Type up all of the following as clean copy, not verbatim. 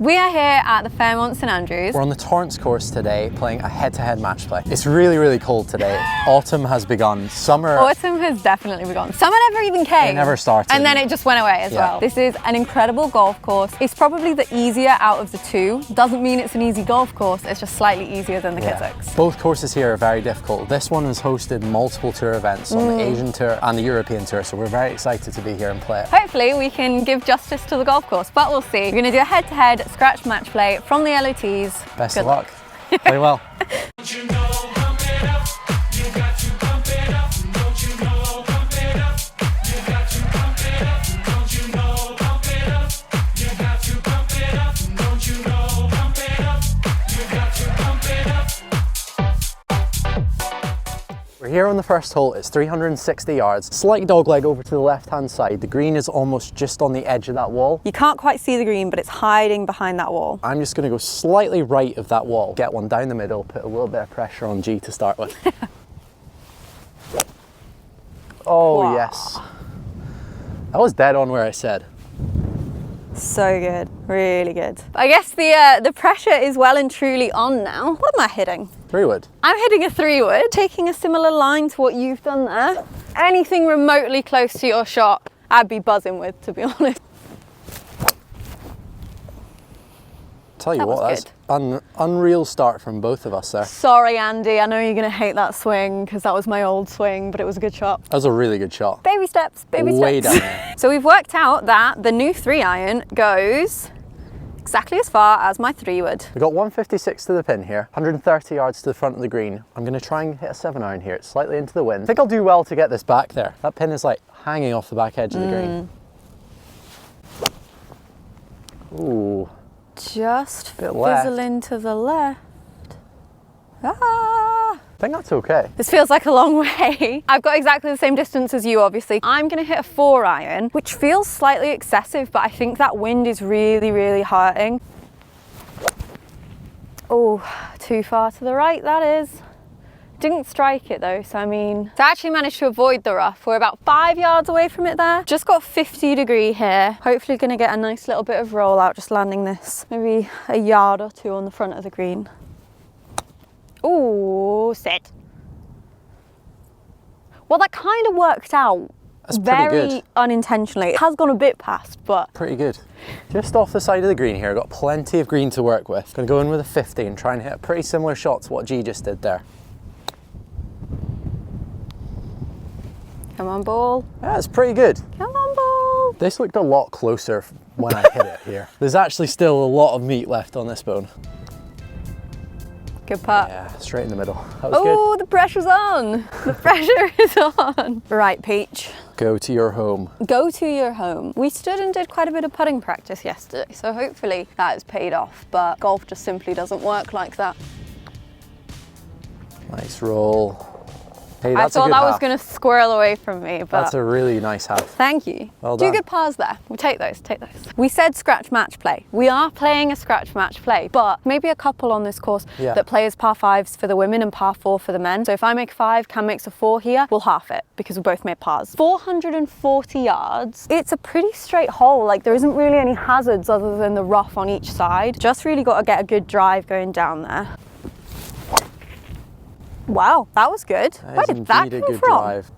We are here at the Fairmont St Andrews. We're on the Torrance Course today, playing a head-to-head match play. It's really, really cold today. Autumn has begun. Autumn has definitely begun. Summer never even came. It never started. And then it just went away as well. This is an incredible golf course. It's probably the easier out of the two. Doesn't mean it's an easy golf course, it's just slightly easier than the Kizik's. Both courses here are very difficult. This one has hosted multiple tour events on the Asian Tour and the European Tour, so we're very excited to be here and play it. Hopefully we can give justice to the golf course, but we'll see. We're going to do a head-to-head scratch match play from the LOTs. Best of luck. Play well. We're here on the first hole. It's 360 yards. Slight dogleg over to the left-hand side. The green is almost just on the edge of that wall. You can't quite see the green, but it's hiding behind that wall. I'm just going to go slightly right of that wall. Get one down the middle, put a little bit of pressure on G to start with. Oh, wow. Yes. That was dead on where I said. So good, really good. I guess the pressure is well and truly on now. What am I hitting? 3-wood. I'm hitting a 3-wood, taking a similar line to what you've done there. Anything remotely close to your shot, I'd be buzzing with, to be honest. Tell you what, that's an unreal start from both of us there. Sorry, Andy, I know you're gonna hate that swing because that was my old swing, but it was a good shot. That was a really good shot. Baby steps, baby steps. Way down there. So we've worked out that the new 3-iron goes exactly as far as my 3-wood. We've got 156 to the pin here, 130 yards to the front of the green. I'm gonna try and hit a 7-iron here. It's slightly into the wind. I think I'll do well to get this back there. That pin is like hanging off the back edge of the green. Ooh. Just fizzling to the left. Ah! I think that's okay. This feels like a long way. I've got exactly the same distance as you, obviously. I'm gonna hit a 4-iron, which feels slightly excessive, but I think that wind is really, really hurting. Oh, too far to the right, that is. Didn't strike it though, so I mean, I actually managed to avoid the rough. We're about 5 yards away from it there. Just got 50 degree here. Hopefully gonna get a nice little bit of roll out just landing this. Maybe a yard or two on the front of the green. Ooh, sit. Well, that kind of worked out. That's very good. Unintentionally. It has gone a bit past, but. Pretty good. Just off the side of the green here, got plenty of green to work with. Gonna go in with a 50 and try and hit a pretty similar shot to what G just did there. Come on, ball. Yeah, it's pretty good. Come on, ball. This looked a lot closer when I hit it here. There's actually still a lot of meat left on this bone. Good putt. Yeah, straight in the middle. That was good. Oh, the pressure's on. The pressure is on. Right, Peach. Go to your home. Go to your home. We stood and did quite a bit of putting practice yesterday, so hopefully that has paid off, but golf just simply doesn't work like that. Nice roll. Hey, I that's thought a good that was half. going to squirrel away from me, but That's a really nice half. thank you. Well done. 2 good pars there. We'll take those, take those. We said scratch match play. We are playing a scratch match play, but maybe a couple on this course that play as par 5s for the women and par 4 for the men. So if I make 5, Cam makes a 4 here, we'll half it because we both made pars. 440 yards. It's a pretty straight hole. Like there isn't really any hazards other than the rough on each side. Just really got to get a good drive going down there. Wow, that was good. Where did that come from? Drive.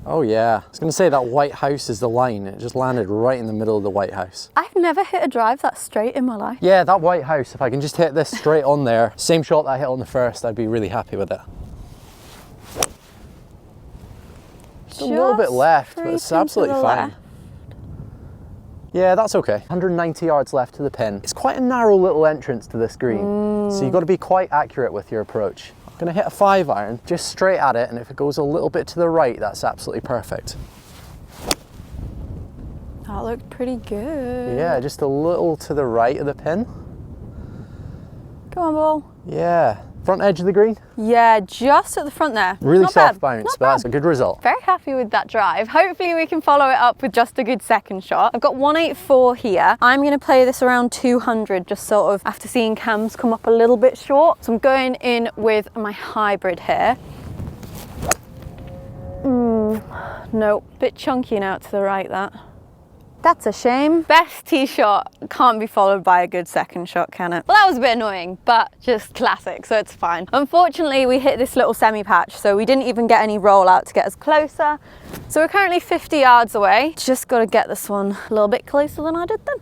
Oh yeah, I was going to say that white house is the line. It just landed right in the middle of the white house. I've never hit a drive that straight in my life. Yeah, that white house, if I can just hit this straight on there, same shot that I hit on the first, I'd be really happy with it. Just a little bit left, but it's absolutely fine. Yeah, that's okay. 190 yards left to the pin. It's quite a narrow little entrance to this green, so you've got to be quite accurate with your approach. I'm gonna hit a 5-iron, just straight at it, and if it goes a little bit to the right, that's absolutely perfect. That looked pretty good. Yeah, just a little to the right of the pin. Come on, ball. Yeah. Front edge of the green? Yeah, just at the front there. Really Not soft bad. bounce, but that's a good result. Very happy with that drive. Hopefully we can follow it up with just a good second shot. I've got 184 here. I'm going to play this around 200, just sort of after seeing Cam's come up a little bit short. So I'm going in with my hybrid here. Nope, bit chunky and out to the right that. That's a shame. Best tee shot can't be followed by a good second shot, can it? Well, that was a bit annoying, but just classic, so it's fine. Unfortunately, we hit this little semi-patch, so we didn't even get any rollout to get us closer. So we're currently 50 yards away. Just got to get this one a little bit closer than I did then.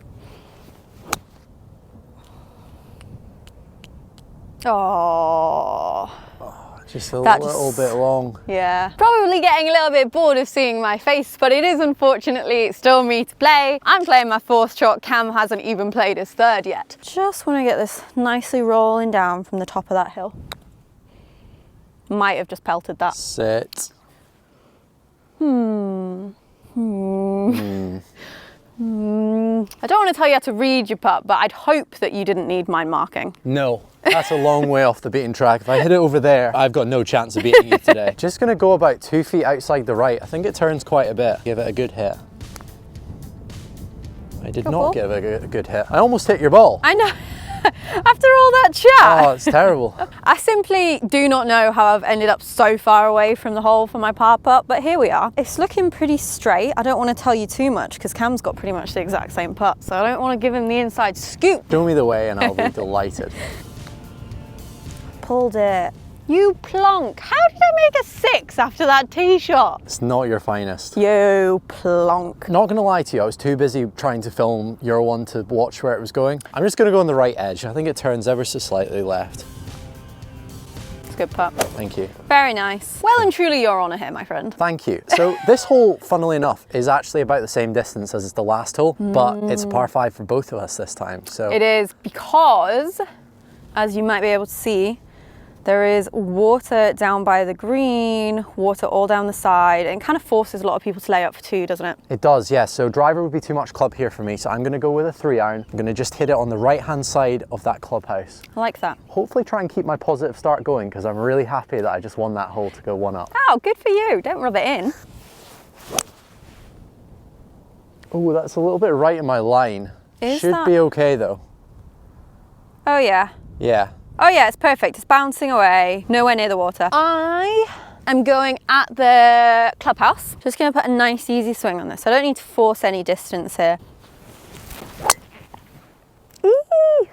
Oh. Just a little bit long. Yeah. Probably getting a little bit bored of seeing my face, but it is unfortunately still me to play. I'm playing my 4th shot. Cam hasn't even played his 3rd yet. Just want to get this nicely rolling down from the top of that hill. Might have just pelted that. Sit. I don't want to tell you how to read your putt, but I'd hope that you didn't need mine marking. No, that's a long way off the beaten track. If I hit it over there, I've got no chance of beating you today. Just gonna go about 2 feet outside the right. I think it turns quite a bit. Give it a good hit. I did not give it a good hit. I almost hit your ball. I know. After all that chat. Oh, it's terrible. I simply do not know how I've ended up so far away from the hole for my par putt, but here we are. It's looking pretty straight. I don't want to tell you too much because Cam's got pretty much the exact same putt, so I don't want to give him the inside scoop. Show me the way and I'll be delighted. Pulled it. You plonk. How did I make a 6 after that tee shot? It's not your finest. You plonk. Not gonna lie to you, I was too busy trying to film your one to watch where it was going. I'm just gonna go on the right edge. I think it turns ever so slightly left. It's a good putt. Thank you. Very nice. Well and truly your honour here, my friend. Thank you. So this hole, funnily enough, is actually about the same distance as the last hole, but it's a par 5 for both of us this time. So it is because, as you might be able to see, there is water down by the green, water all down the side, and it kind of forces a lot of people to lay up for 2, doesn't it? It does, yes. So driver would be too much club here for me, so I'm going to go with a 3-iron. I'm going to just hit it on the right-hand side of that clubhouse. I like that. Hopefully try and keep my positive start going, because I'm really happy that I just won that hole to go 1 up. Oh, good for you. Don't rub it in. Oh, that's a little bit right in my line. Should be okay, though. Oh, yeah. Yeah. Oh yeah, it's perfect. It's bouncing away, nowhere near the water. I am going at the clubhouse. Just gonna put a nice easy swing on this. I don't need to force any distance here. Eee!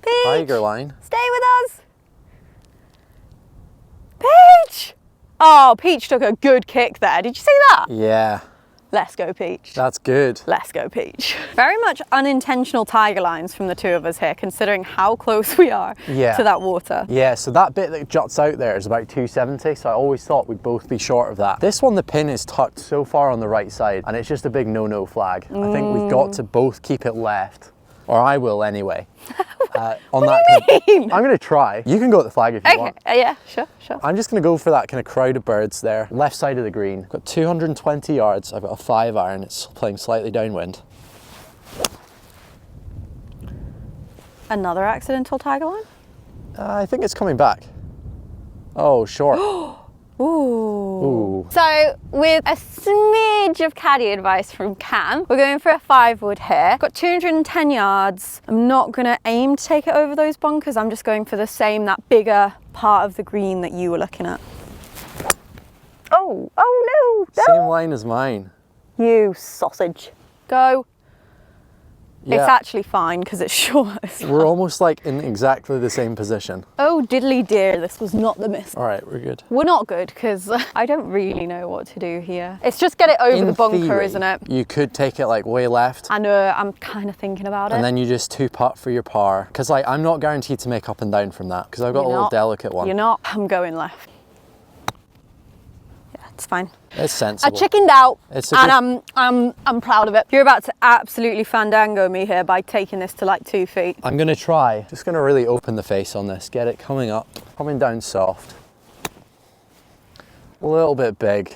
Peach! Tiger line. Stay with us! Peach! Oh, Peach took a good kick there. Did you see that? Yeah. Let's go, Peach. That's good. Let's go, Peach. Very much unintentional tiger lines from the two of us here, considering how close we are to that water. Yeah, so that bit that juts out there is about 270, so I always thought we'd both be short of that. This one, the pin is tucked so far on the right side, and it's just a big no-no flag. I think we've got to both keep it left. Or I will anyway. On that I'm going to try. You can go at the flag if you want. Yeah, sure. I'm just going to go for that kind of crowd of birds there. Left side of the green. I've got 220 yards. I've got a 5-iron. It's playing slightly downwind. Another accidental tiger line? I think it's coming back. Oh, short. Ooh. So with a smidge of caddy advice from Cam, we're going for a 5-wood here. Got 210 yards. I'm not gonna aim to take it over those bunkers. I'm just going for the same, that bigger part of the green that you were looking at. Oh no. Same line as mine. You sausage. Go. Yeah. It's actually fine because it's short as well. We're almost like in exactly the same position. Oh diddly dear, this was not the miss. All right, we're good. We're not good because I don't really know what to do here. It's just get it over the bunker, theory, isn't it? You could take it like way left. I know, I'm kind of thinking about it. And then you just 2-putt for your par. Because like I'm not guaranteed to make up and down from that because I've got a little delicate one. You're not. I'm going left. Yeah, it's fine. It's sensible. I chickened out and I'm proud of it. You're about to absolutely fandango me here by taking this to like 2 feet. I'm gonna try. Just gonna really open the face on this. Get it coming up, coming down soft. A little bit big.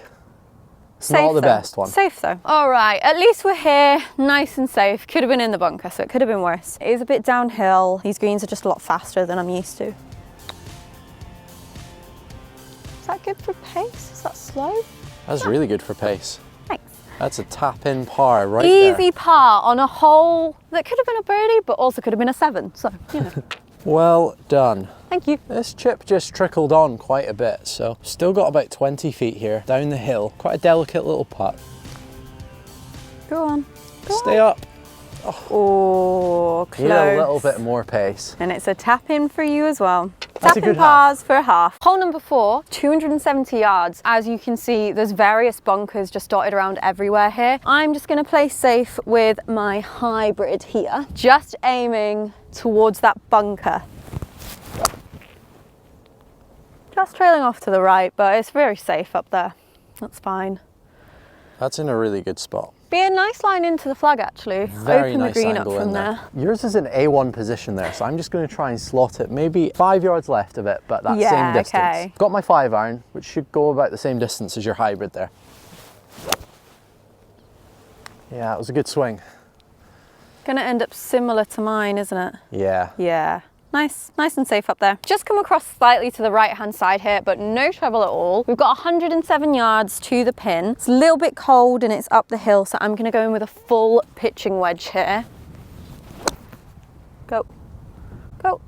It's not the best one. Safe though. All right, at least we're here, nice and safe. Could have been in the bunker, so it could have been worse. It is a bit downhill. These greens are just a lot faster than I'm used to. Is that good for pace? Is that slow? That's really good for pace. Thanks. That's a tap-in par right there. Easy par on a hole that could have been a birdie, but also could have been a 7. So, you know. Well done. Thank you. This chip just trickled on quite a bit, so still got about 20 feet here down the hill. Quite a delicate little putt. Go on. Stay up. Oh, close. Need a little bit more pace. And it's a tap in for you as well. That's a good pars for a half. Hole number 4, 270 yards. As you can see, there's various bunkers just dotted around everywhere here. I'm just gonna play safe with my hybrid here, just aiming towards that bunker. Just trailing off to the right, but it's very safe up there. That's fine. That's in a really good spot. Be a nice line into the flag actually. Very Open nice the green up angle from in there. Yours is an A1 position there, so I'm just going to try and slot it maybe 5 yards left of it, but that same distance. Okay. Got my 5-iron, which should go about the same distance as your hybrid there. Yeah, it was a good swing. Gonna end up similar to mine, isn't it? Yeah. Yeah. Nice and safe up there. Just come across slightly to the right-hand side here, but no trouble at all. We've got 107 yards to the pin. It's a little bit cold and it's up the hill, so I'm gonna go in with a full pitching wedge here. Go, go.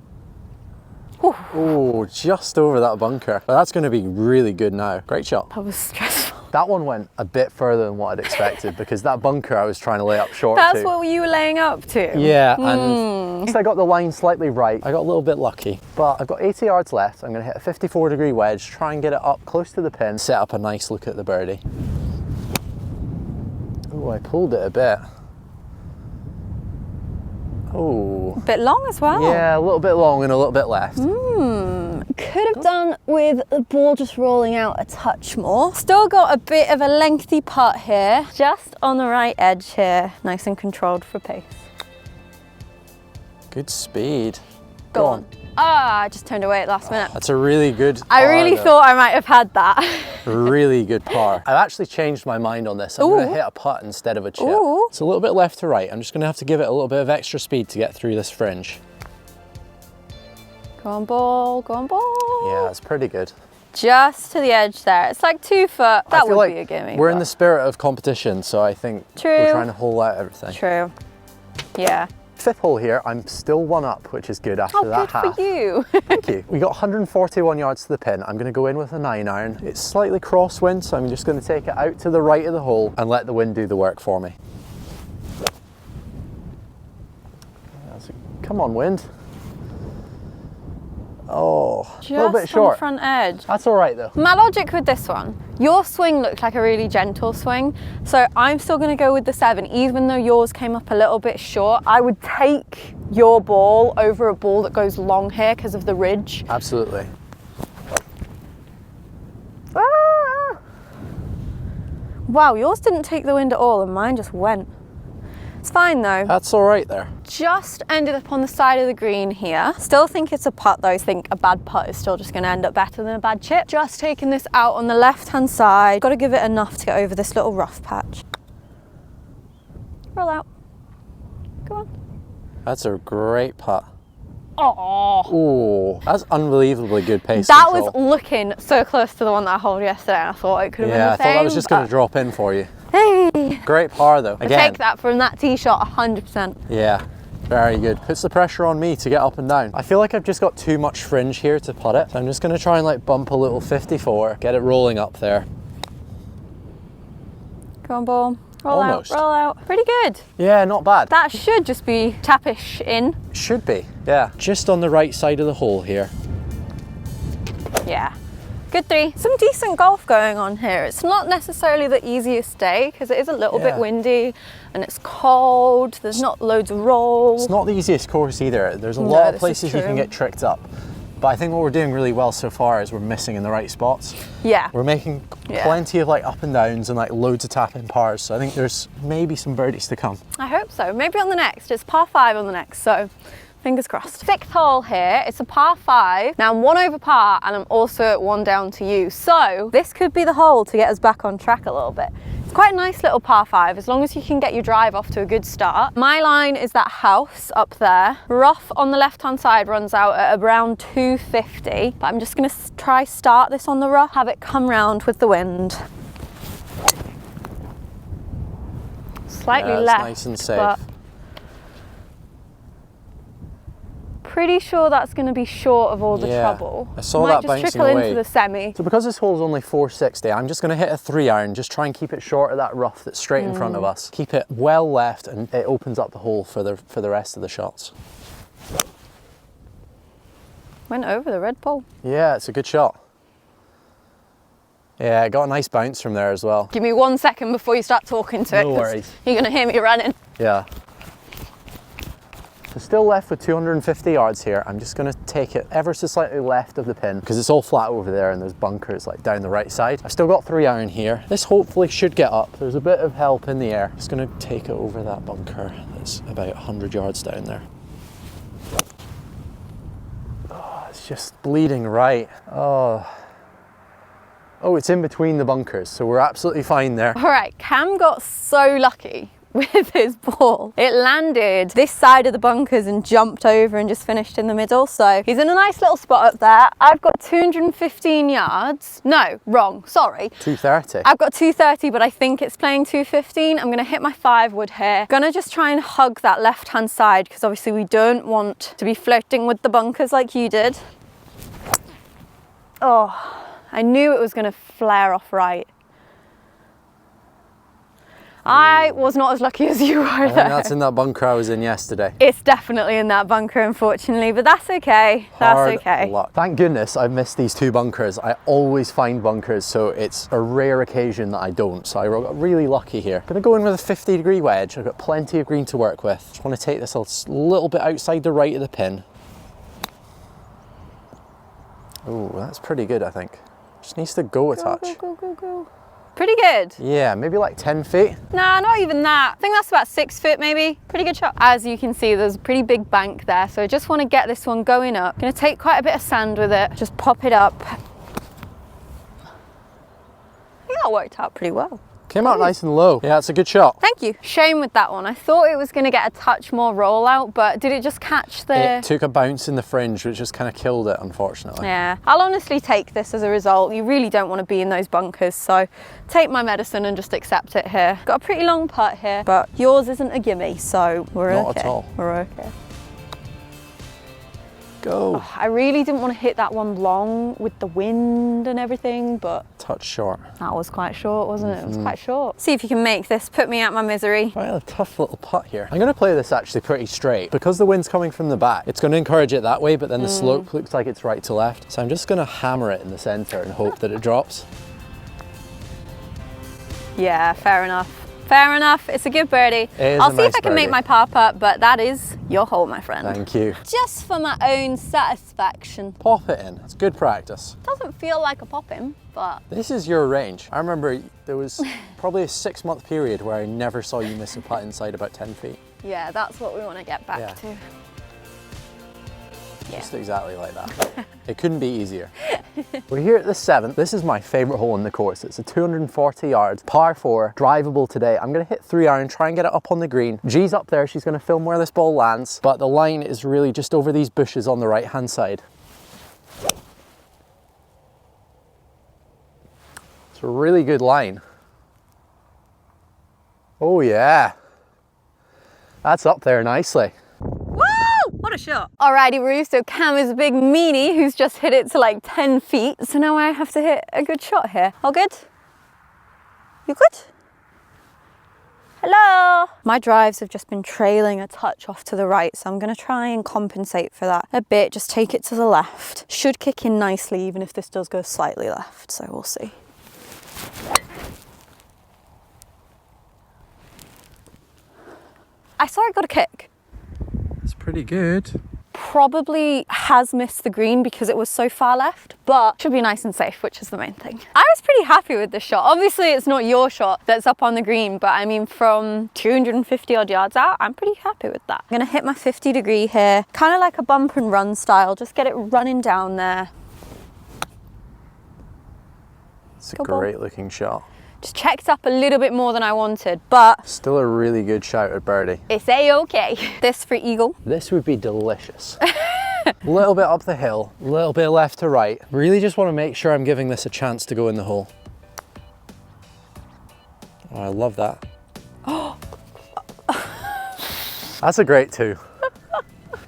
Oh, just over that bunker. But that's gonna be really good now. Great shot. That was stressful. That one went a bit further than what I'd expected because that bunker I was trying to lay up short That's to. what you were laying up to? Yeah, and I got the line slightly right. I got a little bit lucky, but I've got 80 yards left. I'm gonna hit a 54-degree wedge, try and get it up close to the pin, set up a nice look at the birdie. Oh, I pulled it a bit. Oh. A bit long as well. Yeah, a little bit long and a little bit left. Could have done with the ball just rolling out a touch more. Still got a bit of a lengthy putt here, just on the right edge here. Nice and controlled for pace. Good speed. Go on. Ah, I just turned away at last minute. That's a really good par, I really thought I might have had that. Really good par. I've actually changed my mind on this. I'm going to hit a putt instead of a chip. Ooh. It's a little bit left to right. I'm just going to have to give it a little bit of extra speed to get through this fringe. Go on ball, go on ball. Yeah, it's pretty good. Just to the edge there. It's like 2 foot. That would be a gimme. We're in the spirit of competition, so I think we're trying to hold out everything. True. Yeah. 5th hole here, I'm still 1 up, which is good after that half. Good for you. Thank you. We got 141 yards to the pin. I'm going to go in with a 9-iron. It's slightly crosswind, so I'm just going to take it out to the right of the hole and let the wind do the work for me. Come on, wind. Oh, a little bit short. Just on the front edge. That's all right though. My logic with this one, your swing looked like a really gentle swing, so I'm still going to go with the 7, even though yours came up a little bit short. I would take your ball over a ball that goes long here because of the ridge. Absolutely. Ah! Wow, yours didn't take the wind at all and mine just went. It's fine though. That's all right there. Just ended up on the side of the green here. Still think it's a putt though. I think a bad putt is still just going to end up better than a bad chip. Just taking this out on the left-hand side. Got to give it enough to get over this little rough patch. Roll out. Go on. That's a great putt. Oh, that's unbelievably good pace that control. was looking so close to the one that I holed yesterday. And I thought it could have been the Yeah, I thought that was just going to drop in for you. Hey, Great par though. I Again. take that from that tee shot 100%. Yeah, very good. Puts the pressure on me to get up and down. I feel like I've just got too much fringe here to putt it. So I'm just going to try and like bump a little 54, get it rolling up there. Go on, ball. Roll Almost. out, roll out. Pretty good. Yeah, not bad. That should just be tappish in. Should be, yeah. Just on the right side of the hole here. Yeah. Good 3. Some decent golf going on here. It's not necessarily the easiest day because it is a little bit windy and it's cold. There's not loads of rolls. It's not the easiest course either. There's a lot of places you can get tricked up. But I think what we're doing really well so far is we're missing in the right spots. Yeah. We're making plenty of like up and downs and like loads of tap-in pars. So I think there's maybe some birdies to come. I hope so. Maybe on the next. It's par 5 on the next, so fingers crossed. 6th hole here. It's a par 5. Now I'm 1 over par and I'm also at 1 down to you. So this could be the hole to get us back on track a little bit. It's quite a nice little par 5 as long as you can get your drive off to a good start. My line is that house up there. Rough on the left-hand side runs out at around 250, but I'm just going to try start this on the rough, have it come round with the wind. Slightly left, nice and safe. but Pretty sure that's going to be short of all the trouble. I saw Might that just bouncing trickle away. into the semi. So because this hole's only 460, I'm just going to hit a 3-iron, just try and keep it short of that rough that's straight in front of us. Keep it well left, and it opens up the hole for the rest of the shots. Went over the red pole. Yeah, it's a good shot. Yeah, it got a nice bounce from there as well. Give me 1 second before you start talking to it. No worries. You're going to hear me running. Yeah. So still left with 250 yards here. I'm just going to take it ever so slightly left of the pin because it's all flat over there and there's bunkers like down the right side. I've still got 3-iron here. This hopefully should get up. There's a bit of help in the air. Just going to take it over that bunker that's about 100 yards down there. Oh, it's just bleeding right. Oh, it's in between the bunkers, so we're absolutely fine there. All right, Cam got so lucky with his ball. It landed this side of the bunkers and jumped over and just finished in the middle. So he's in a nice little spot up there. I've got 215 yards. No, wrong, sorry. 230. I've got 230, but I think it's playing 215. I'm gonna hit my 5-wood here. Gonna just try and hug that left-hand side because obviously we don't want to be flirting with the bunkers like you did. Oh, I knew it was gonna flare off right. I was not as lucky as you were I think that's in that bunker I was in yesterday. It's definitely in that bunker, unfortunately, but that's okay. That's okay. Luck. Thank goodness I've missed these 2 bunkers. I always find bunkers, so it's a rare occasion that I don't. So I got really lucky here. Gonna go in with a 50-degree wedge. I've got plenty of green to work with. Just want to take this a little bit outside the right of the pin. Oh, that's pretty good, I think. Just needs to go a touch. Go. Pretty good. Yeah, maybe like 10 feet. Nah, not even that. I think that's about 6 foot maybe. Pretty good shot. As you can see, there's a pretty big bank there, so I just want to get this one going up. Gonna take quite a bit of sand with it. Just pop it up. I think that worked out pretty well. Came out nice and low. Yeah, it's a good shot. Thank you. Shame with that one. I thought it was going to get a touch more rollout, but did it just catch the... It took a bounce in the fringe, which just kind of killed it, unfortunately. Yeah. I'll honestly take this as a result. You really don't want to be in those bunkers, so take my medicine and just accept it here. Got a pretty long putt here, but yours isn't a gimme, so we're okay. Not at all. We're okay. Go. Oh, I really didn't want to hit that one long with the wind and everything, but... Touch short. That was quite short, wasn't it? It was quite short. See if you can make this, put me out my misery. Quite a tough little putt here. I'm going to play this actually pretty straight. Because the wind's coming from the back, it's going to encourage it that way, but then the slope looks like it's right to left. So I'm just going to hammer it in the centre and hope that it drops. Yeah, fair enough. Fair enough, it's a good birdie. I'll see if I can make my par putt, but that is your hole, my friend. Thank you. Just for my own satisfaction. Pop it in, it's good practice. Doesn't feel like a pop-in, but... This is your range. I remember there was probably a 6-month period where I never saw you miss a putt inside about 10 feet. Yeah, that's what we want to get back to. Yeah. Just exactly like that. It couldn't be easier. We're here at the 7th. This is my favourite hole in the course. It's a 240 yards, par 4, drivable today. I'm going to hit 3-iron, try and get it up on the green. G's up there, she's going to film where this ball lands, but the line is really just over these bushes on the right-hand side. It's a really good line. Oh yeah. That's up there nicely. What a shot. Alrighty, Roo, so Cam is a big meanie who's just hit it to like 10 feet. So now I have to hit a good shot here. All good? You good? Hello? My drives have just been trailing a touch off to the right, so I'm gonna try and compensate for that a bit. Just take it to the left. Should kick in nicely, even if this does go slightly left, so we'll see. I saw it got a kick. It's pretty good. Probably has missed the green because it was so far left, but should be nice and safe, which is the main thing. I was pretty happy with this shot. Obviously it's not your shot that's up on the green, but I mean from 250 odd yards out, I'm pretty happy with that. I'm gonna hit my 50-degree here, kind of like a bump and run style, just get it running down there. It's a great looking shot. Just checked up a little bit more than I wanted, but still a really good shout at birdie. It's a-okay. This for eagle. This would be delicious. A little bit up the hill, a little bit left to right. Really just want to make sure I'm giving this a chance to go in the hole. Oh, I love that. That's a great 2.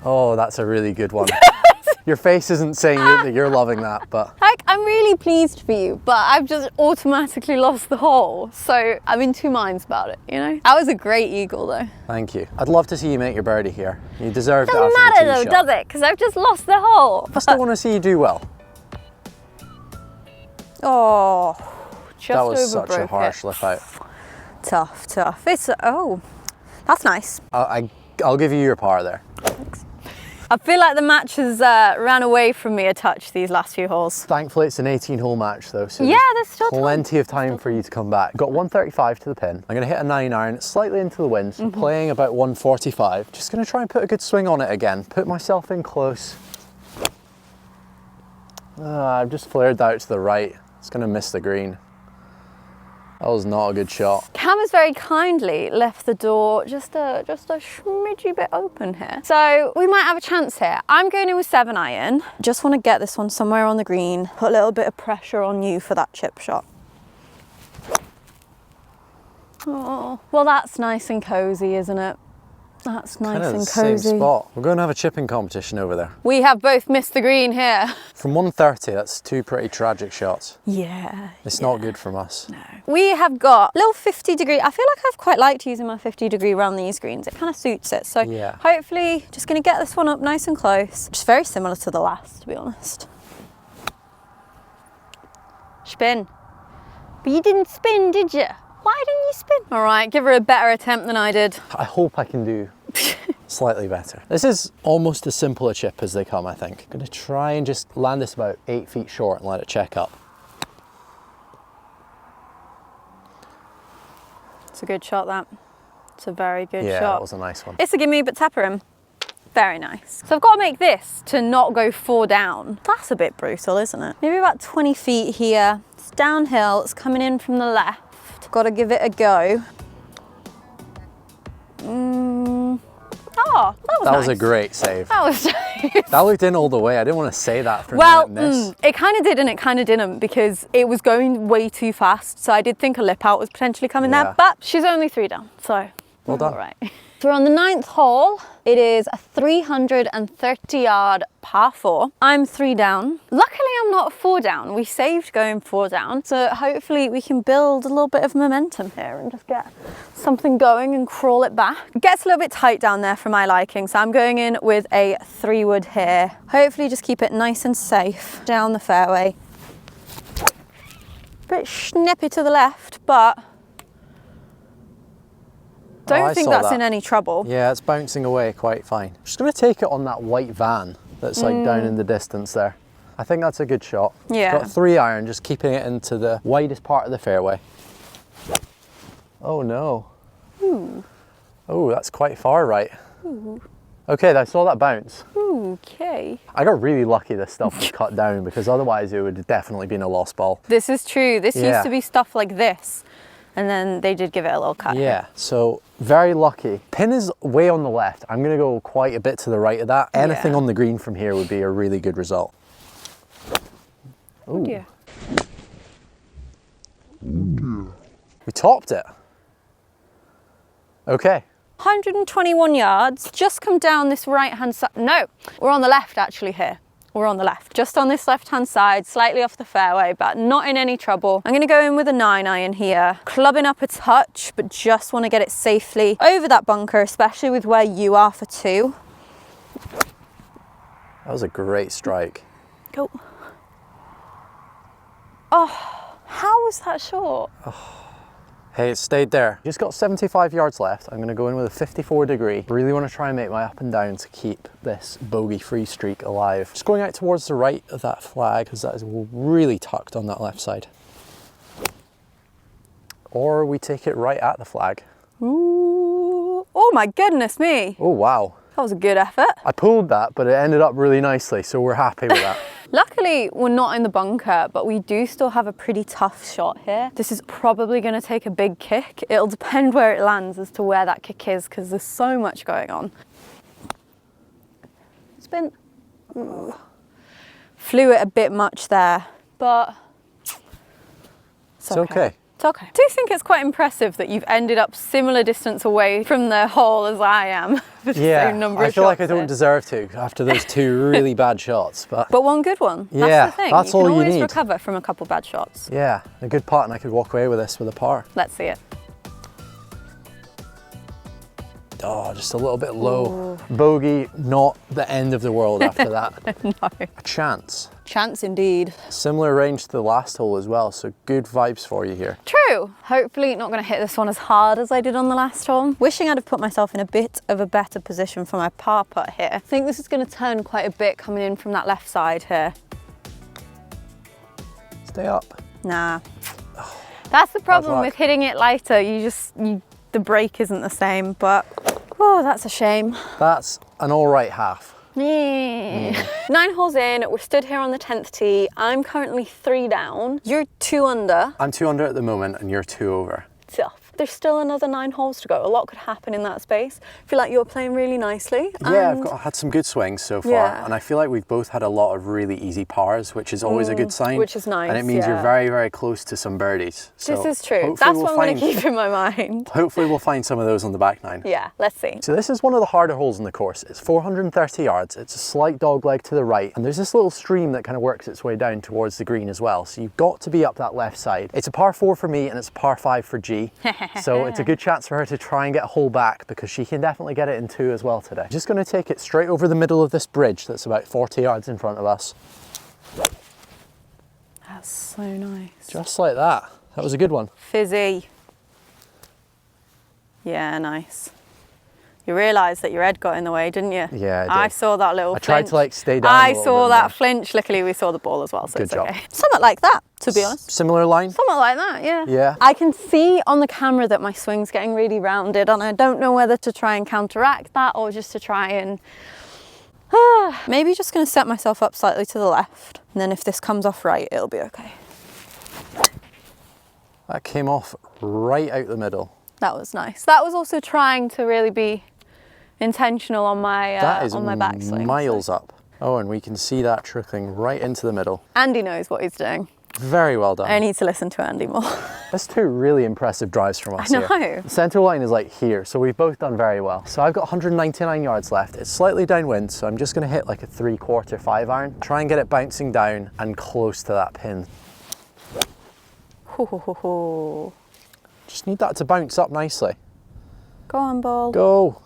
Oh, that's a really good one. Your face isn't saying that you're loving that, but... Like, I'm really pleased for you, but I've just automatically lost the hole. So I'm in two minds about it, you know? That was a great eagle though. Thank you. I'd love to see you make your birdie here. You deserve that. Doesn't matter though, does it? Because I've just lost the hole. I still want to see you do well. Oh, just that was such overbroke a harsh lift out. Tough, tough. It's, oh, that's nice. I'll give you your par there. Thanks. I feel like the match has ran away from me a touch these last few holes. Thankfully, it's an 18-hole match though, so yeah, there's still plenty of time for you to come back. Got 135 to the pin. I'm going to hit a 9-iron. It's slightly into the wind, so playing about 145. Just going to try and put a good swing on it again. Put myself in close. I've just flared out to the right. It's going to miss the green. That was not a good shot. Cam has very kindly left the door just a smidgy bit open here. So we might have a chance here. I'm going in with 7-iron. Just want to get this one somewhere on the green. Put a little bit of pressure on you for that chip shot. Oh, well that's nice and cozy, isn't it? That's nice and cozy. Same spot. We're going to have a chipping competition over there. We have both missed the green here. From 130, that's two pretty tragic shots. Yeah. It's not good from us. No. We have got a little 50-degree. I feel like I've quite liked using my 50-degree around these greens. It kind of suits it. So yeah. Hopefully just going to get this one up nice and close. Just very similar to the last, to be honest. Spin. But you didn't spin, did you? Why didn't you spin? All right, give her a better attempt than I did. I hope I can do slightly better. This is almost as simple a chip as they come, I think. I'm gonna try and just land this about 8 feet short and let it check up. It's a good shot, that. It's a very good shot. Yeah, that was a nice one. It's a gimme, but tapper him. Very nice. So I've got to make this to not go 4 down. That's a bit brutal, isn't it? Maybe about 20 feet here. It's downhill, it's coming in from the left. Got to give it a go. Oh, that was That nice. was a great save. That was nice. That looked in all the way. I didn't want to say that for Well, this. it kind of did and it kind of didn't because it was going way too fast. So I did think a lip out was potentially coming there, but she's only 3 down. So well done. All right. So we're on the 9th hole. It is a 330-yard par 4. I'm 3 down. Luckily, I'm not 4 down. We saved going 4 down. So hopefully we can build a little bit of momentum here and just get something going and crawl it back. It gets a little bit tight down there for my liking. So I'm going in with a 3-wood here. Hopefully just keep it nice and safe down the fairway. Bit snippy to the left, but don't think that's in any trouble. Yeah, it's bouncing away quite fine. I'm just going to take it on that white van that's like down in the distance there. I think that's a good shot. Yeah. Got 3-iron, just keeping it into the widest part of the fairway. Oh no. Ooh. Oh, that's quite far right. Ooh. Okay, I saw that bounce. Okay. I got really lucky this stuff was cut down because otherwise it would have definitely been a lost ball. This is true. This used to be stuff like this. And then they did give it a little cut. Yeah, so very lucky. Pin is way on the left. I'm gonna go quite a bit to the right of that. Anything on the green from here would be a really good result. Oh dear. We topped it. Okay. 121 yards, just come down this right-hand side. No, we're on the left actually here. We're on the left, just on this left-hand side, slightly off the fairway, but not in any trouble. I'm gonna go in with a 9-iron here, clubbing up a touch, but just wanna get it safely over that bunker, especially with where you are for 2. That was a great strike. Go. Oh, how was that short? Oh. Hey, it stayed there. Just got 75 yards left. I'm gonna go in with a 54 degree. Really wanna try and make my up and down to keep this bogey-free streak alive. Just going out towards the right of that flag because that is really tucked on that left side. Or we take it right at the flag. Ooh, oh my goodness me. Oh, wow. That was a good effort. I pulled that, but it ended up really nicely, so we're happy with that. Luckily, we're not in the bunker, but we do still have a pretty tough shot here. This is probably going to take a big kick. It'll depend where it lands as to where that kick is, because there's so much going on. Spin. Ooh. Flew it a bit much there, but it's okay. It's okay. I do think it's quite impressive that you've ended up similar distance away from the hole as I am. Yeah, I feel like I don't deserve to after those 2 really bad shots. But one good one. Yeah, that's the thing. that's all you need. You can always recover from a couple bad shots. Yeah, a good putt and I could walk away with this with a par. Let's see it. Oh, just a little bit low. Ooh. Bogey, not the end of the world after that. No. A chance. Chance indeed. Similar range to the last hole as well, so good vibes for you here. True. Hopefully not going to hit this one as hard as I did on the last hole. Wishing I'd have put myself in a bit of a better position for my par putt here. I think this is going to turn quite a bit coming in from that left side here. Stay up. Nah. That's the problem with hitting it lighter. The break isn't the same, but oh, that's a shame. That's an all right half. Yeah. 9 holes in, we're stood here on the 10th tee. I'm currently 3 down. You're 2 under. I'm 2 under at the moment and you're 2 over. Tough. There's still another 9 holes to go. A lot could happen in that space. I feel like you're playing really nicely. Yeah, I've had some good swings so far, and I feel like we've both had a lot of really easy pars, which is always a good sign. Which is nice, and it means you're very, very close to some birdies. So this is true. That's what I'm going to keep in my mind. Hopefully we'll find some of those on the back 9. Yeah, let's see. So this is one of the harder holes in the course. It's 430 yards. It's a slight dog leg to the right, and there's this little stream that kind of works its way down towards the green as well. So you've got to be up that left side. It's a par 4 for me, and it's a par 5 for G. So it's a good chance for her to try and get a hole back because she can definitely get it in 2 as well today. Just going to take it straight over the middle of this bridge that's about 40 yards in front of us. That's so nice. Just like that. That was a good one. Fizzy. Yeah, nice. You realised that your head got in the way, didn't you? Yeah, I did. I saw that little flinch. I tried to like stay down I saw that flinch. Luckily we saw the ball as well, so it's okay. Something like that, to be honest. Similar line? Something like that, yeah. Yeah. I can see on the camera that my swing's getting really rounded, and I don't know whether to try and counteract that or just to try and... maybe just going to set myself up slightly to the left, and then if this comes off right, it'll be okay. That came off right out the middle. That was nice. That was also trying to really be intentional on my backswing. That is miles up. Oh, and we can see that trickling right into the middle. Andy knows what he's doing. Very well done. I need to listen to Andy more. That's 2 really impressive drives from us. I know. Here. The centre line is like here, so we've both done very well. So I've got 199 yards left. It's slightly downwind, so I'm just going to hit like a 3/4 5 iron. Try and get it bouncing down and close to that pin. Just need that to bounce up nicely. Go on, ball. Go.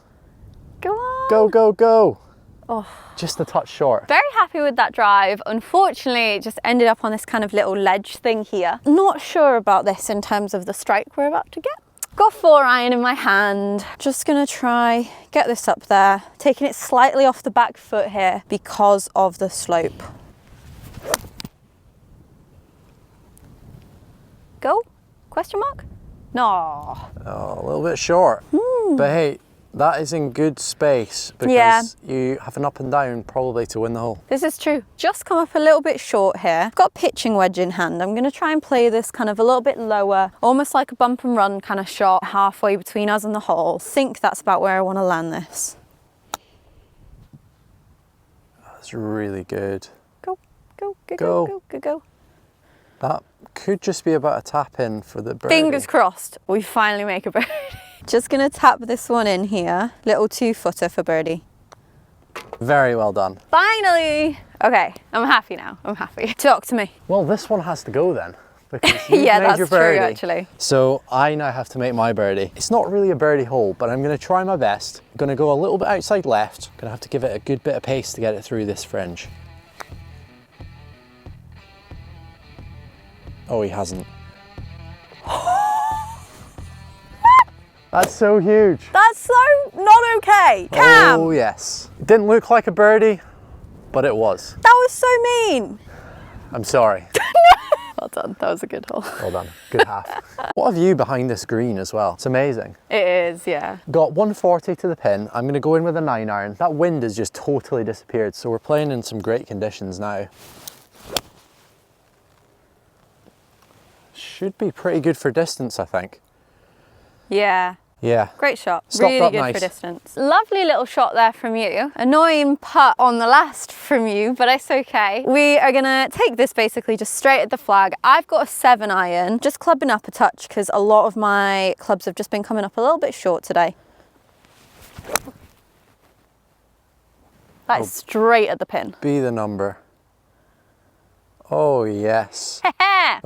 Go on. Go, go, go. Oh. Just a touch short. Very happy with that drive. Unfortunately, it just ended up on this kind of little ledge thing here. Not sure about this in terms of the strike we're about to get. Got 4 iron in my hand. Just gonna try get this up there. Taking it slightly off the back foot here because of the slope. Go? Question mark? No. Oh, a little bit short. But hey, that is in good space because you have an up and down probably to win the hole. This is true. Just come up a little bit short here. Got a pitching wedge in hand. I'm going to try and play this kind of a little bit lower, almost like a bump and run kind of shot halfway between us and the hole. I think that's about where I want to land this. That's really good. Go, go, go, go, go, go, go. That could just be about a tap in for the birdie. Fingers crossed, we finally make a birdie. Just gonna tap this one in here. Little 2-footer for birdie. Very well done. Finally! Okay, I'm happy now, I'm happy. Talk to me. Well, this one has to go then. Because you've yeah, made that's your birdie. true actually. So I now have to make my birdie. It's not really a birdie hole, but I'm gonna try my best. I'm gonna go a little bit outside left. I'm gonna have to give it a good bit of pace to get it through this fringe. Oh, he hasn't. That's so huge. That's so not okay. Cam! Oh, yes. It didn't look like a birdie, but it was. That was so mean. I'm sorry. Well done, that was a good hole. Well done, good half. What a view behind this green as well. It's amazing. It is, yeah. Got 140 to the pin. I'm gonna go in with a 9 iron. That wind has just totally disappeared, so we're playing in some great conditions now. Should be pretty good for distance, I think. Yeah. Yeah. Great shot. Stopped really up good nice. for distance. Lovely little shot there from you. Annoying putt on the last from you, but it's okay. We are gonna take this basically just straight at the flag. I've got a 7-iron, just clubbing up a touch because a lot of my clubs have just been coming up a little bit short today. That is straight at the pin. Be the number. Oh, yes.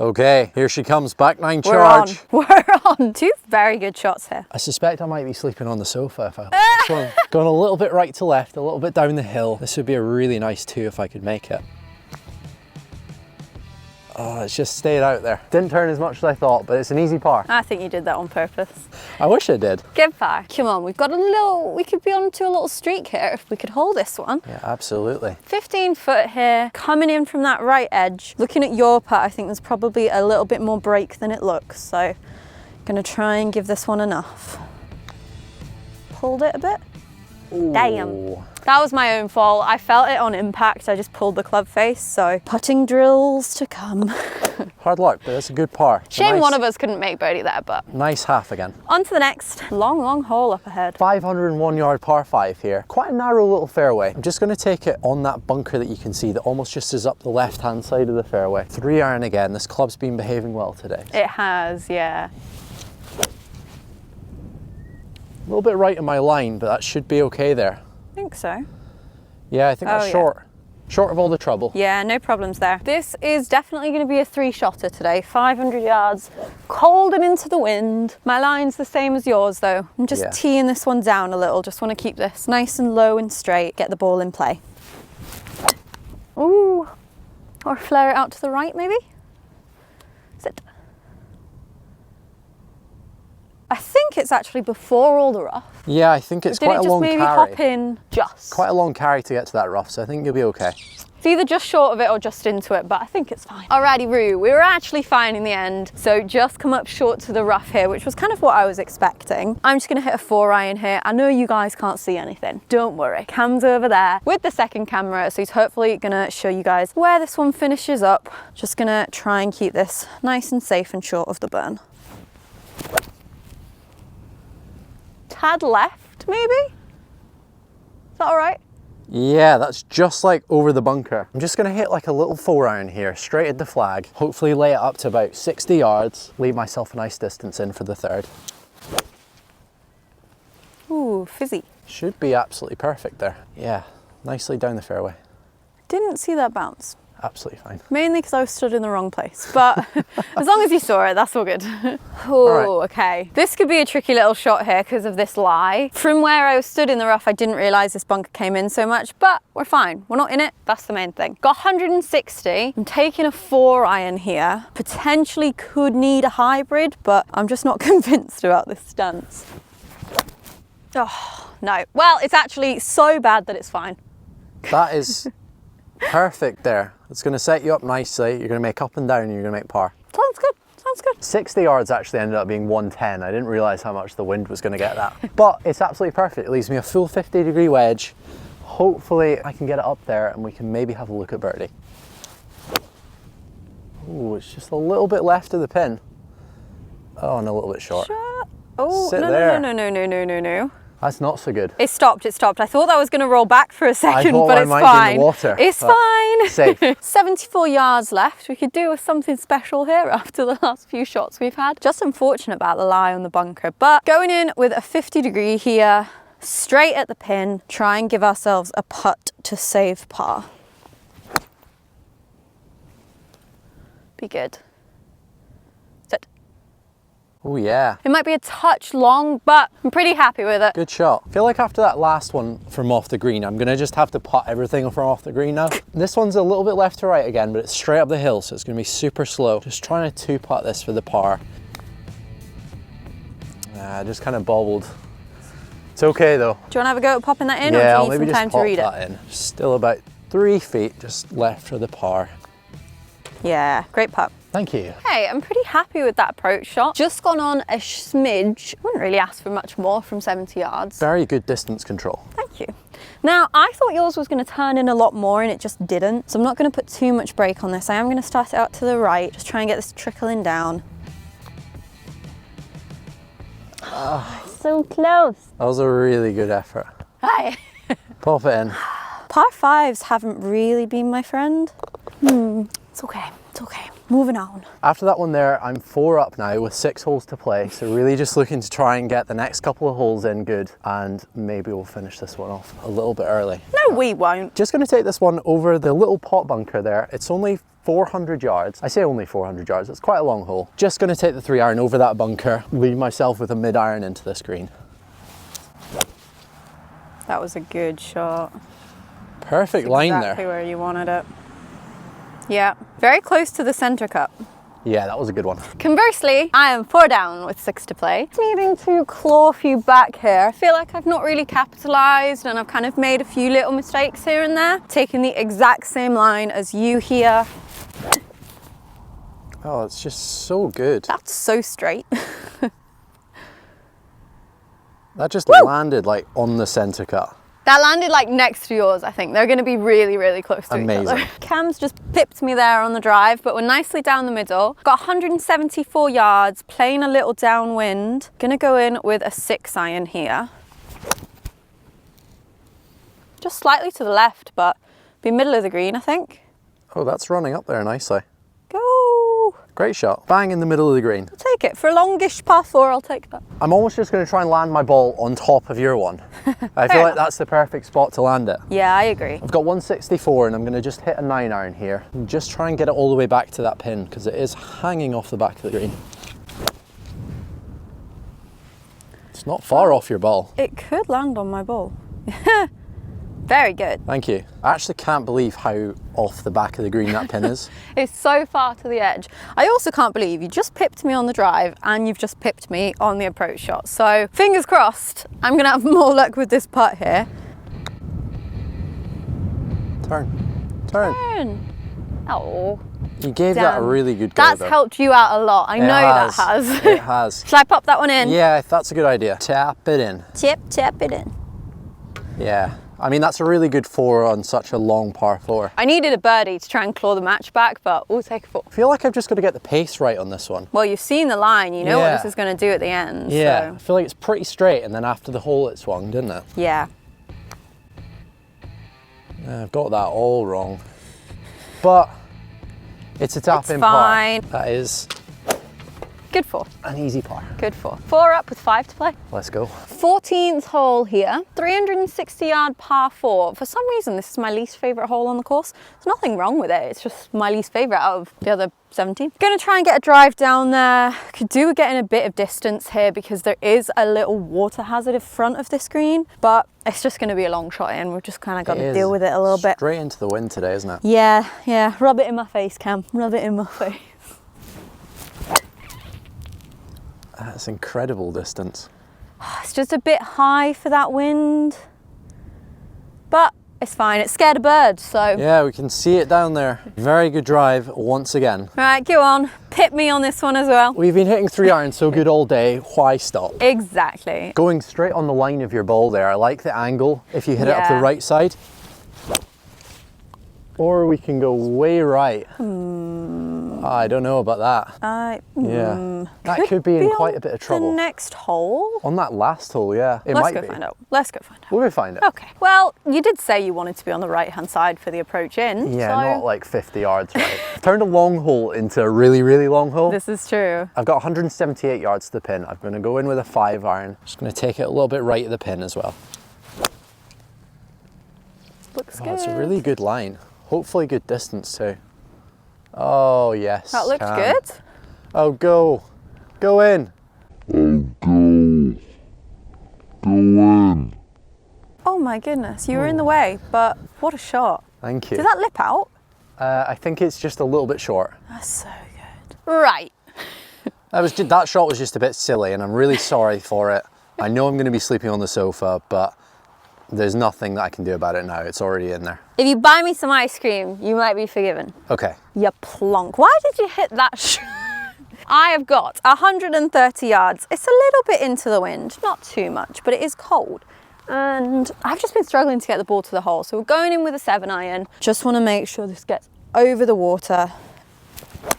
Okay, here she comes, back nine charge. We're on. Two very good shots here. I suspect I might be sleeping on the sofa if I this one. Going a little bit right to left, a little bit down the hill. This would be a really nice 2 if I could make it. Oh, it's just stayed out there. Didn't turn as much as I thought, but it's an easy par. I think you did that on purpose. I wish I did. Good par. Come on, we've got a little, we could be on to a little streak here if we could hold this one. Yeah, absolutely. 15 foot here, coming in from that right edge. Looking at your putt, I think there's probably a little bit more break than it looks. So, gonna try and give this one enough. Pulled it a bit. Ooh. Damn. That was my own fault. I felt it on impact. I just pulled the club face. So putting drills to come. Hard luck, but it's a good par. Shame one of us couldn't make birdie there, but. Nice half again. On to the next long, long hole up ahead. 501 yard par 5 here. Quite a narrow little fairway. I'm just going to take it on that bunker that you can see that almost just is up the left hand side of the fairway. 3-iron again. This club's been behaving well today. It has, yeah. A little bit right in my line, but that should be okay there. I think so. Yeah, I think that's short. Short of all the trouble. Yeah, no problems there. This is definitely going to be a 3-shotter today. 500 yards, cold and into the wind. My line's the same as yours though. I'm just teeing this one down a little. Just want to keep this nice and low and straight. Get the ball in play. Ooh. Or flare it out to the right maybe? Sit. I think it's actually before all the rough. Yeah, I think it's quite a long carry. Did it just maybe hop in just? Quite a long carry to get to that rough, so I think you'll be okay. It's either just short of it or just into it, but I think it's fine. Alrighty, Roo, we were actually fine in the end. So just come up short to the rough here, which was kind of what I was expecting. I'm just gonna hit a 4-iron here. I know you guys can't see anything. Don't worry, Cam's over there with the second camera, so he's hopefully gonna show you guys where this one finishes up. Just gonna try and keep this nice and safe and short of the burn. Tad left, maybe? Is that all right? Yeah, that's just like over the bunker. I'm just gonna hit like a little 4-iron here, straight at the flag. Hopefully lay it up to about 60 yards. Leave myself a nice distance in for the third. Ooh, fizzy. Should be absolutely perfect there. Yeah, nicely down the fairway. Didn't see that bounce. Absolutely fine. Mainly because I was stood in the wrong place, but as long as you saw it, that's all good. Oh, okay. This could be a tricky little shot here because of this lie. From where I was stood in the rough, I didn't realize this bunker came in so much, but we're fine. We're not in it. That's the main thing. Got 160. I'm taking a 4-iron here. Potentially could need a hybrid, but I'm just not convinced about this stance. Oh, no. Well, it's actually so bad that it's fine. That is perfect there. It's going to set you up nicely. You're going to make up and down and you're going to make par. Sounds good. Sounds good. 60 yards actually ended up being 110. I didn't realize how much the wind was going to get that. But it's absolutely perfect. It leaves me a full 50-degree wedge. Hopefully I can get it up there and we can maybe have a look at birdie. Ooh, it's just a little bit left of the pin. Oh, and a little bit short. Oh, Sit no, there. No. That's not so good. It stopped. I thought that was going to roll back for a second, but it's might fine. be in the water. It's fine. Safe. 74 yards left. We could do with something special here after the last few shots we've had. Just unfortunate about the lie on the bunker, but going in with a 50-degree here, straight at the pin, try and give ourselves a putt to save par. Be good. Sit. Oh yeah. It might be a touch long, but I'm pretty happy with it. Good shot. I feel like after that last one from off the green, I'm gonna just have to putt everything from off the green now. This one's a little bit left to right again, but it's straight up the hill, so it's gonna be super slow. Just trying to 2-putt this for the par. Just kind of bobbled. It's okay though. Do you want to have a go at popping that in, Yeah, or do I'll you need maybe some time just to pop read that it? in. Still about 3 feet just left for the par. Yeah, great putt. Thank you. Hey, I'm pretty happy with that approach shot. Just gone on a smidge. I wouldn't really ask for much more from 70 yards. Very good distance control. Thank you. Now, I thought yours was going to turn in a lot more and it just didn't. So I'm not going to put too much brake on this. I am going to start it out to the right. Just try and get this trickling down. so close. That was a really good effort. Hi. Pop it in. Par fives haven't really been my friend. It's okay, it's okay. Moving on. After that one there, I'm 4 up now with 6 holes to play. So really just looking to try and get the next couple of holes in good, and maybe we'll finish this one off a little bit early. No, we won't. Just gonna take this one over the little pot bunker there. It's only 400 yards. I say only 400 yards, it's quite a long hole. Just gonna take the 3-iron over that bunker, leave myself with a mid-iron into this green. That was a good shot. Perfect line there. Exactly where you wanted it. Yeah, very close to the center cup. Yeah, that was a good one. Conversely, I am 4 down with 6 to play. Needing to claw a few back here. I feel like I've not really capitalized and I've kind of made a few little mistakes here and there. Taking the exact same line as you here. Oh, it's just so good. That's so straight. That just landed like on the center cut. That landed like next to yours, I think. They're going to be really, really close to each other. Cam's just pipped me there on the drive, but we're nicely down the middle. Got 174 yards, playing a little downwind. Gonna go in with a 6-iron here. Just slightly to the left, but be middle of the green, I think. Oh, that's running up there nicely. Go! Great shot. Bang in the middle of the green. I'll take it. For a longish par 4, I'll take that. I'm almost just going to try and land my ball on top of your one. I feel like that's the perfect spot to land it. Yeah, I agree. I've got 164 and I'm going to just hit a 9-iron here and just try and get it all the way back to that pin because it is hanging off the back of the green. It's not far off your ball. It could land on my ball. Very good. Thank you. I actually can't believe how off the back of the green that pin is. It's so far to the edge. I also can't believe you just pipped me on the drive and you've just pipped me on the approach shot. So fingers crossed, I'm going to have more luck with this putt here. Turn. Turn. Turn. Oh. You gave that a really good go. That's helped you out a lot. I know that has. It has. Shall I pop that one in? Yeah, that's a good idea. Tap it in. Tap it in. Yeah. I mean, that's a really good 4 on such a long par 4. I needed a birdie to try and claw the match back, but we'll take a 4. I feel like I've just got to get the pace right on this one. Well, you've seen the line, you know what this is going to do at the end. Yeah, so. I feel like it's pretty straight, and then after the hole it swung, didn't it? Yeah. I've got that all wrong. But it's a tap-in par. Fine. That is good 4. an easy par. Good 4. 4 up with 5 to play. Let's go. 14th hole here, 360-yard par 4. For some reason, this is my least favourite hole on the course. There's nothing wrong with it. It's just my least favourite out of the other 17. Gonna try and get a drive down there. Could do with getting a bit of distance here because there is a little water hazard in front of this green, but it's just gonna be a long shot in. We've just kind of got to deal with it a little bit. Straight into the wind today, isn't it? Yeah. Rub it in my face, Cam. Rub it in my face. That's incredible distance. It's just a bit high for that wind, but it's fine. It scared a bird, so. Yeah, we can see it down there. Very good drive once again. Right, go on. Pip me on this one as well. We've been hitting 3-iron so good all day. Why stop? Exactly. Going straight on the line of your ball there. I like the angle if you hit it up the right side. Or we can go way right. I don't know about that. That could be in quite a bit of trouble. The next hole? On that last hole, yeah. Let's go find out. Let's go find out. We'll go find it. Okay. Well, you did say you wanted to be on the right-hand side for the approach in. Yeah, not like 50 yards, right? Turned a long hole into a really, really long hole. This is true. I've got 178 yards to the pin. I'm going to go in with a 5-iron. Just going to take it a little bit right of the pin as well. Looks good. It's a really good line. Hopefully good distance too. Oh yes. That looks good. Oh, go. Go in. Oh, go. Go in. Oh my goodness, you were in the way, but what a shot. Thank you. Did that lip out? I think it's just a little bit short. That's so good. Right. That shot was just a bit silly and I'm really sorry for it. I know I'm going to be sleeping on the sofa, but there's nothing that I can do about it now. It's already in there. If you buy me some ice cream, you might be forgiven. Okay. You plonk. Why did you hit that shot? I have got 130 yards. It's a little bit into the wind, not too much, but it is cold. And I've just been struggling to get the ball to the hole. So we're going in with a 7-iron. Just want to make sure this gets over the water. Oh,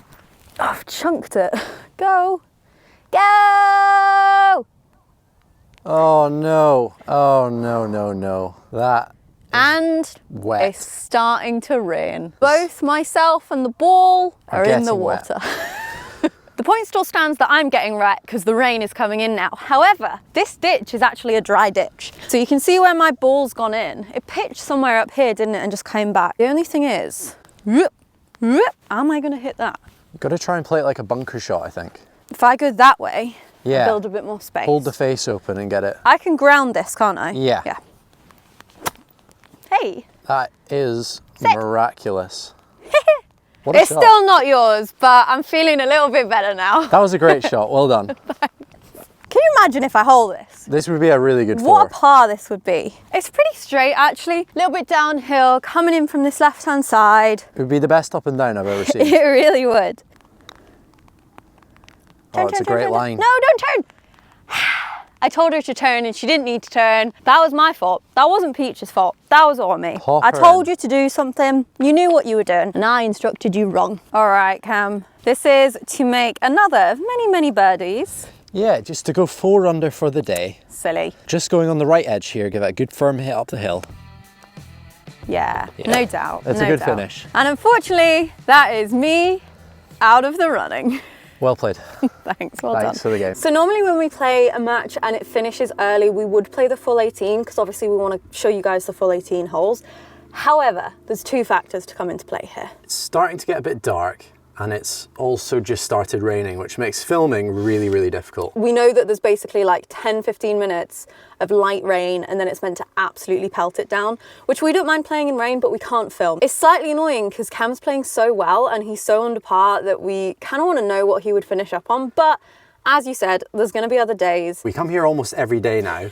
I've chunked it. Go. Go! Oh no. Oh no, no, no. That and wet. It's starting to rain. Both myself and the ball are in the water. The point still stands that I'm getting wet because the rain is coming in now. However, this ditch is actually a dry ditch. So you can see where my ball's gone in. It pitched somewhere up here, didn't it, and just came back. The only thing is, am I gonna hit that? You've got to try and play it like a bunker shot, I think. If I go that way, yeah, build a bit more space. Hold the face open and get it. I can ground this, can't I? Yeah. Yeah. Hey. That is Sick. Miraculous. What a It's shot. still not yours, but I'm feeling a little bit better now. That was a great shot. Well done. Can you imagine if I hold this? This would be a really good What a four. par this would be. It's pretty straight actually, a little bit downhill, coming in from this left-hand side. It would be the best up and down I've ever seen. It really would. Oh, it's a great line. No, don't turn. I told her to turn and she didn't need to turn. That was my fault. That wasn't Peach's fault. That was all me. Pop I her told in. you to do something. You knew what you were doing and I instructed you wrong. All right, Cam. This is to make another of many, many birdies. Yeah, just to go 4 under for the day. Silly. Just going on the right edge here, give it a good firm hit up the hill. Yeah, no doubt. That's no a good doubt. finish. And unfortunately, that is me out of the running. Well played. Thanks, well done. Thanks for the game. So normally when we play a match and it finishes early, we would play the full 18 because obviously we want to show you guys the full 18 holes. However, there's 2 factors to come into play here. It's starting to get a bit dark and it's also just started raining, which makes filming really, really difficult. We know that there's basically like 10-15 minutes of light rain and then it's meant to absolutely pelt it down, which we don't mind playing in rain, but we can't film. It's slightly annoying because Cam's playing so well and he's so under par that we kind of want to know what he would finish up on, but as you said, there's going to be other days. We come here almost every day now,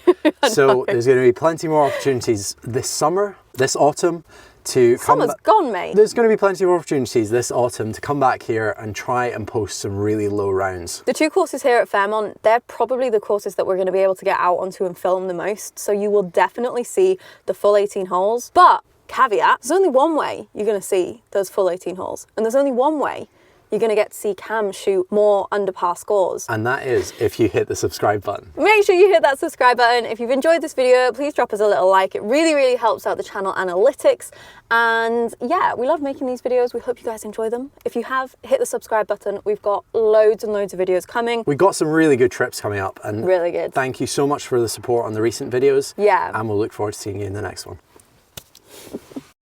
so there's going to be plenty more opportunities this summer, this autumn, to come. Summer's gone, mate. There's going to be plenty of opportunities this autumn to come back here and try and post some really low rounds. The 2 courses here at Fairmont, they're probably the courses that we're going to be able to get out onto and film the most. So you will definitely see the full 18 holes. But caveat, there's only one way you're going to see those full 18 holes. And there's only one way you're going to get to see Cam shoot more under par scores. And that is if you hit the subscribe button. Make sure you hit that subscribe button. If you've enjoyed this video, please drop us a little like. It really, really helps out the channel analytics. And yeah, we love making these videos. We hope you guys enjoy them. If you have, hit the subscribe button. We've got loads and loads of videos coming. We've got some really good trips coming up and really good. Thank you so much for the support on the recent videos. Yeah. And we'll look forward to seeing you in the next one.